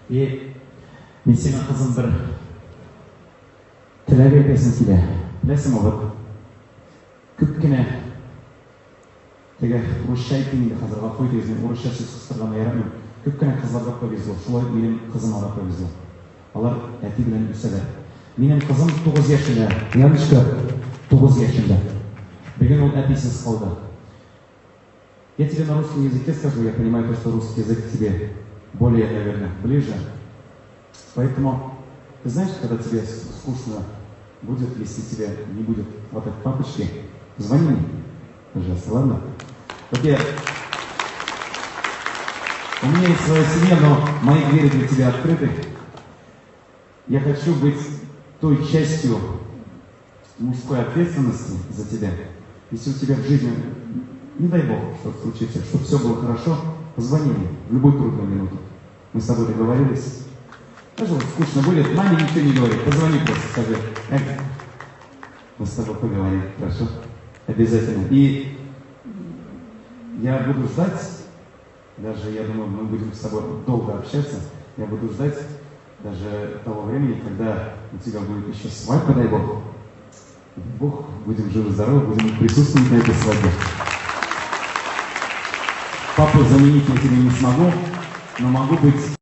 И мен сенің қызым бір тілек етесің келе. Білесің ма, вот көпкіне теге орысша айтпеймін қазір ғапой дегізген орысша сөз қыстырғаны ярамын. Көпкіне қызларға повезло, шулай менің қызыма да повезло. Алар әти білен үсәлер. Менің қызым 9 yaşında, Яночка 9 yaşında. Бүгін ол әтисіз қалды. Я тебе на русском языке скажу, я понимаю, что русский язык тебе более, наверное, ближе. Поэтому, ты знаешь, когда тебе скучно будет, если тебе не будет хватать папочки, звони мне, пожалуйста, ладно? Вот у меня есть своя семья, но мои двери для тебя открыты. Я хочу быть той частью мужской ответственности за тебя. Если у тебя в жизни, не дай Бог, что-то случится, чтобы все было хорошо, позвони мне в любую трудную минуту. Мы с тобой договорились. Даже вот скучно будет, маме ничего не говори, позвони просто, скажи, мы с тобой поговорим, хорошо? Обязательно. И я буду ждать, даже я думаю, мы будем с тобой долго общаться, я буду ждать даже того времени, когда у тебя будет еще свадьба, дай Бог. Бог, будем живы-здоровы, будем присутствовать на этой свадьбе. Папу заменить я тебе не смогу, но могу быть